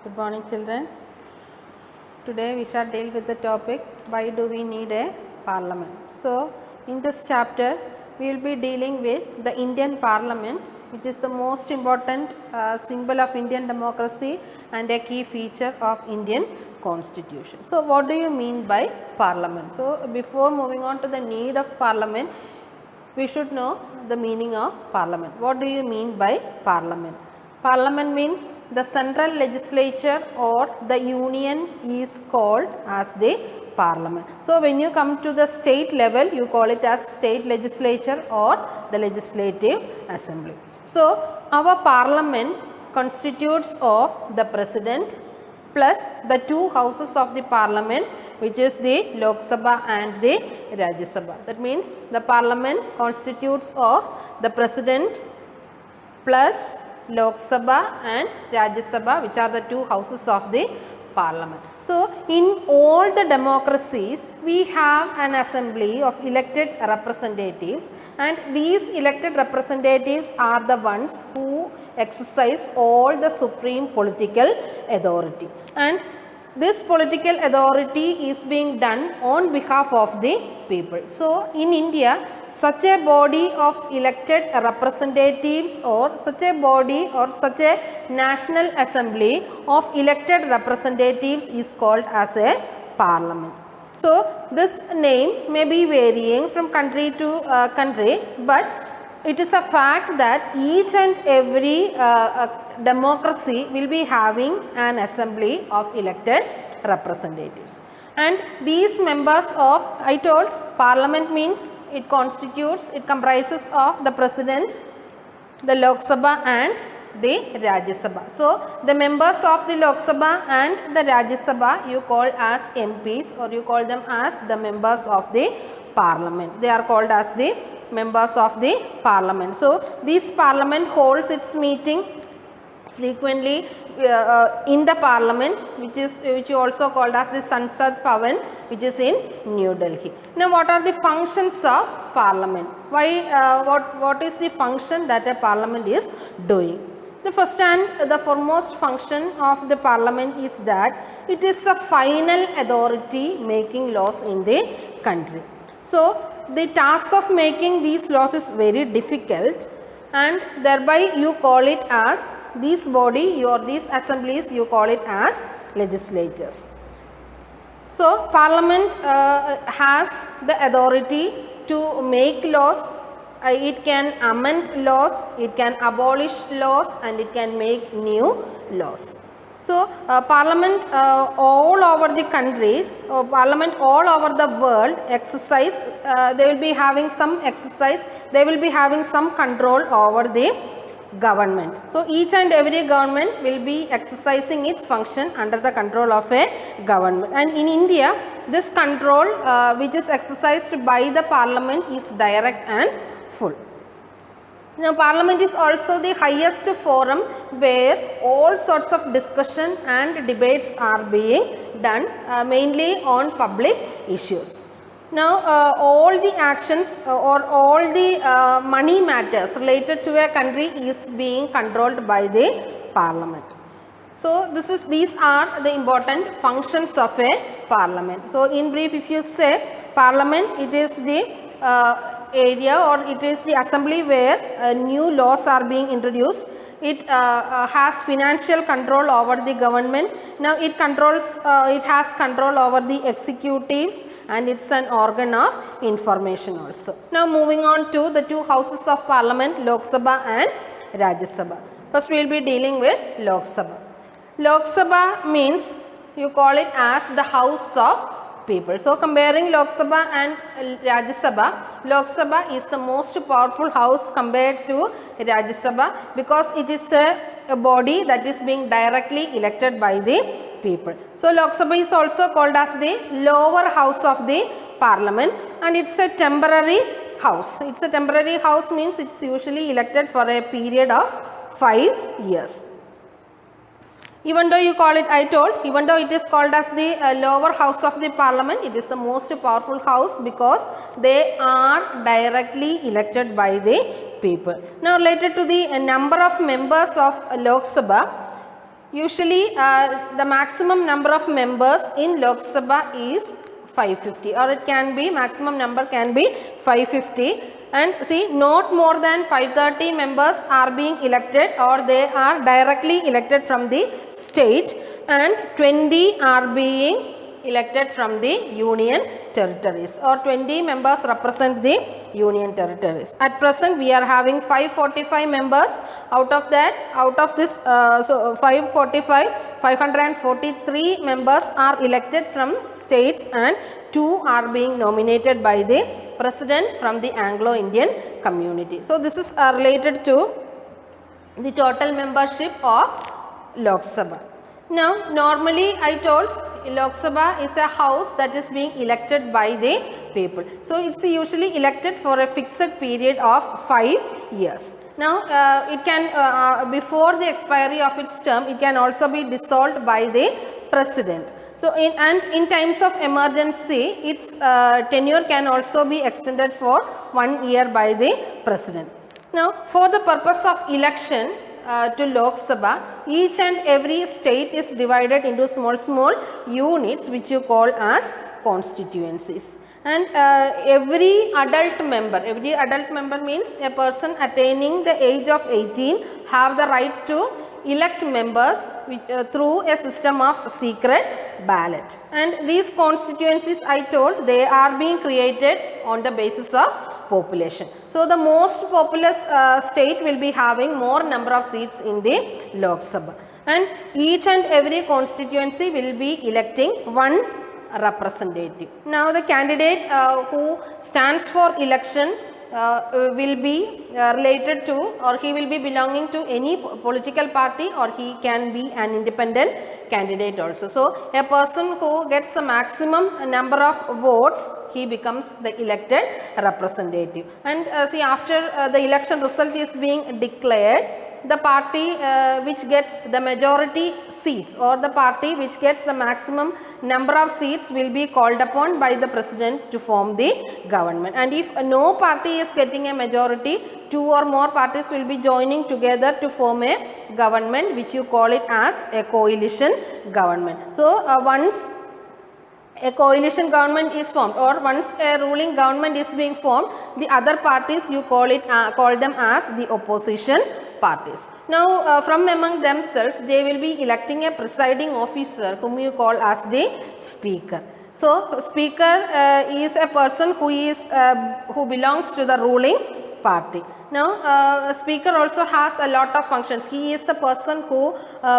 Good morning, children. Today we shall deal with the topic why do we need a parliament. So, in this chapter we will be dealing with the Indian parliament, which is the most important symbol of Indian democracy and a key feature of Indian constitution. So, what do you mean by parliament? So, before moving on to the need of parliament, we should know the meaning of parliament. What do you mean by parliament? Parliament means the central legislature or the union is called as the parliament. So, when you come to the state level, you call it as state legislature or the legislative assembly. So, our parliament constitutes of the president plus the two houses of the parliament, which is the Lok Sabha and the Rajya Sabha. That means the parliament constitutes of the president plus Lok Sabha and Rajya Sabha, which are the two houses of the parliament. So, in all the democracies, we have an assembly of elected representatives, and these elected representatives are the ones who exercise all the supreme political authority, and this political authority is being done on behalf of the people. So, in India, such a body of elected representatives or such a body or such a national assembly of elected representatives is called as a parliament. So, this name may be varying from country to country, but it is a fact that each and every democracy will be having an assembly of elected representatives, and these members of, I told, parliament means it comprises of the president, the Lok Sabha and the Rajya Sabha. So, the members of the Lok Sabha and the Rajya Sabha you call as MPs, or you call them as the members of the parliament. They are called as the members of the parliament. So, this parliament holds its meeting frequently in the parliament, which you also called as the Sansad Bhavan, which is in New Delhi. Now, what are the functions of parliament? Why? What is the function that a parliament is doing? The first and the foremost function of the parliament is that it is the final authority making laws in the country. So, the task of making these laws is very difficult, and thereby you call it as this body or these assemblies, you call it as legislatures. So, parliament has the authority to make laws, it can amend laws, it can abolish laws, and it can make new laws. So, parliament all over the countries, parliament all over the world exercise, they will be having some exercise, they will be having some control over the government. So, each and every government will be exercising its function under the control of a government, and in India this control which is exercised by the parliament is direct and full. Now, parliament is also the highest forum where all sorts of discussion and debates are being done, mainly on public issues. Now, all the actions or all the money matters related to a country is being controlled by the parliament. So, these are the important functions of a parliament. So, in brief, if you say parliament, it is the area or it is the assembly where new laws are being introduced. It has financial control over the government. Now, it has control over the executives, and it is an organ of information also. Now, moving on to the two houses of parliament, Lok Sabha and Rajya Sabha. First, we will be dealing with Lok Sabha. Lok Sabha means you call it as the house of people. So, comparing Lok Sabha and Rajya Sabha, Lok Sabha is the most powerful house compared to Rajya Sabha, because it is a body that is being directly elected by the people. So, Lok Sabha is also called as the lower house of the parliament, and it is a temporary house. It is a temporary house means it is usually elected for a period of 5 years. Even though you call it, I told, even though it is called as the lower house of the parliament, it is the most powerful house because they are directly elected by the people. Now, related to the number of members of Lok Sabha, Usually the maximum number of members in Lok Sabha is 550, or it can be, maximum number can be 550, and see, not more than 530 members are being elected, or they are directly elected from the state, and 20 are being elected from the union territories, or 20 members represent the union territories. At present we are having 545 members. Out of that, out of this 545, 543 members are elected from states, and 2 are being nominated by the president from the Anglo-Indian community. So this is related to the total membership of Lok Sabha. Now normally I told Lok Sabha is a house that is being elected by the people. So it's usually elected for a fixed period of 5 years. Now it can before the expiry of its term, it can also be dissolved by the president. So in times of emergency, its tenure can also be extended for 1 year by the president. Now for the purpose of election to Lok Sabha, each and every state is divided into small units which you call as constituencies. And every adult member means a person attaining the age of 18 have the right to elect members through a system of secret ballot. And these constituencies, I told, they are being created on the basis of population. So the most populous state will be having more number of seats in the Lok Sabha, and each and every constituency will be electing one representative. Now the candidate who stands for election will be related to, or he will be belonging to any political party, or he can be an independent candidate also. So a person who gets the maximum number of votes, he becomes the elected representative. And see, after the election result is being declared, the party which gets the majority seats, or the party which gets the maximum number of seats, will be called upon by the president to form the government. And if no party is getting a majority, 2 or more parties will be joining together to form a government, which you call it as a coalition government. So once a coalition government is formed, or once a ruling government is being formed, the other parties you call them as the opposition parties. Now from among themselves, they will be electing a presiding officer whom you call as the speaker. So speaker is a person who belongs to the ruling party. Now speaker also has a lot of functions. He is the person who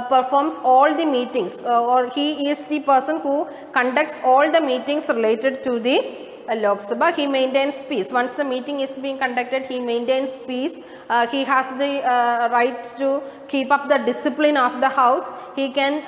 performs all the meetings, or he is the person who conducts all the meetings related to the Lok Sabha. He maintains peace. Once the meeting is being conducted, he maintains peace. He has the right to keep up the discipline of the house. He can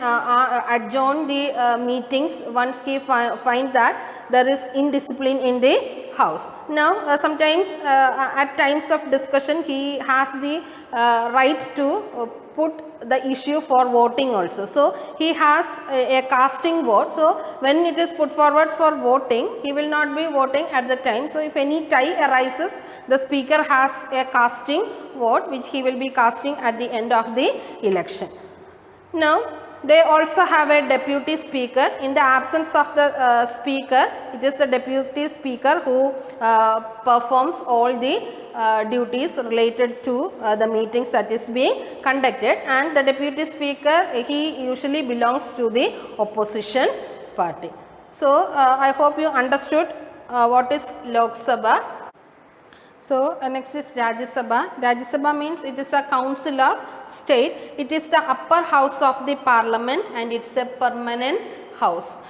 adjourn the meetings once he find that there is indiscipline in the house. Now sometimes at times of discussion, he has the right to put the issue for voting also. So he has a casting vote. So when it is put forward for voting, he will not be voting at the time. So if any tie arises, the speaker has a casting vote which he will be casting at the end of the election. Now they also have a deputy speaker. In the absence of the speaker, it is the deputy speaker who performs all the duties related to the meetings that is being conducted, and the deputy speaker, he usually belongs to the opposition party. So I hope you understood what is Lok Sabha. So next is Rajya Sabha. Rajya Sabha means it is a council of state. It is the upper house of the parliament, and it's a permanent house.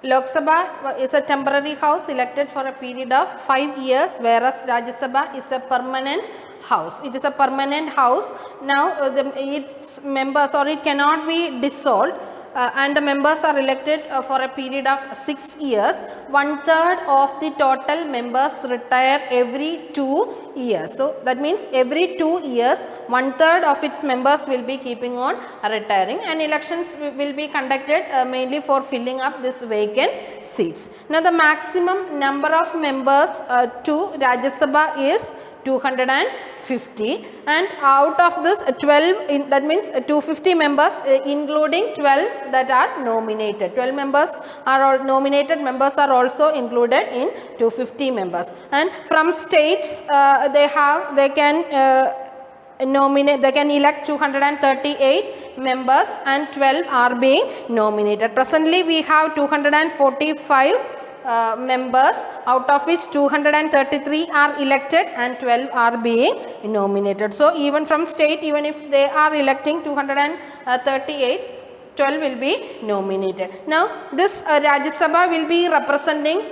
Lok Sabha is a temporary house elected for a period of 5 years, whereas Rajya Sabha is a permanent house. It is a permanent house. Now its members, or it cannot be dissolved, and the members are elected for a period of 6 years. 1/3 of the total members retire every 2 years. So that means every 2 years, 1/3 of its members will be keeping on retiring, and elections will be conducted mainly for filling up this vacant seats. Now the maximum number of members to Rajya Sabha is 250. 250, and out of this 12, that means 250 members including 12 that are nominated. 12 members are all nominated members are also included in 250 members. And from states they can elect 238 members and 12 are being nominated. Presently we have 245 members, out of which 233 are elected and 12 are being nominated. So even from state, even if they are electing 238, 12 will be nominated. Now this Rajya Sabha will be representing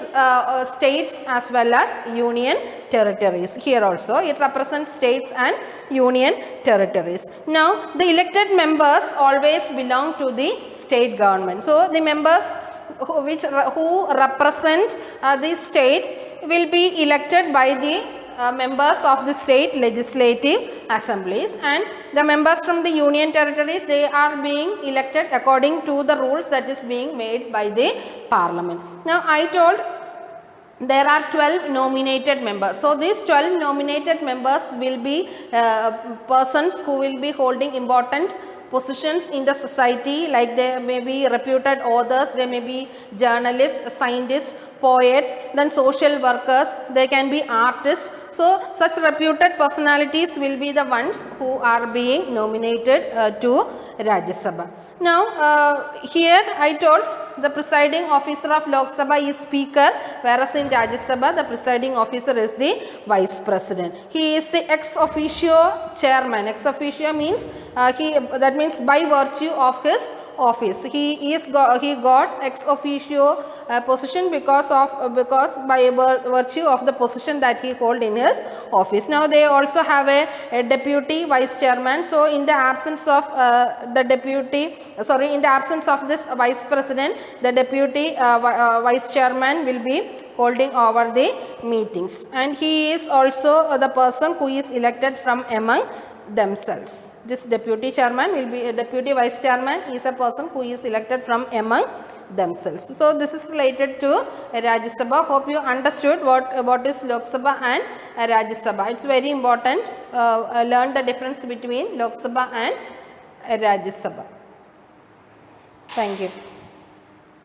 states as well as union territories. Here also it represents states and union territories. Now the elected members always belong to the state government. So the members who represent the state will be elected by the members of the state legislative assemblies, and the members from the union territories, they are being elected according to the rules that is being made by the parliament. Now I told there are 12 nominated members. So these 12 nominated members will be persons who will be holding important positions in the society, like they may be reputed authors, they may be journalists, scientists, poets, then social workers, they can be artists. So such reputed personalities will be the ones who are being nominated to Rajya Sabha. Now here I told the presiding officer of Lok Sabha is speaker, whereas in Rajya Sabha the presiding officer is the vice president. He is the ex officio chairman. Ex officio means that means by virtue of his office. He got ex officio position because by virtue of the position that he hold in his office. Now they also have a deputy vice chairman. So in the absence of in the absence of this vice president, the deputy vice chairman will be holding over the meetings, and he is also the person who is elected from among themselves. This deputy chairman will be a deputy vice chairman is a person who is elected from among themselves. So this is related to Rajya Sabha. Hope you understood what is Lok Sabha and Rajya Sabha. It's very important. Learn the difference between Lok Sabha and Rajya Sabha. Thank you.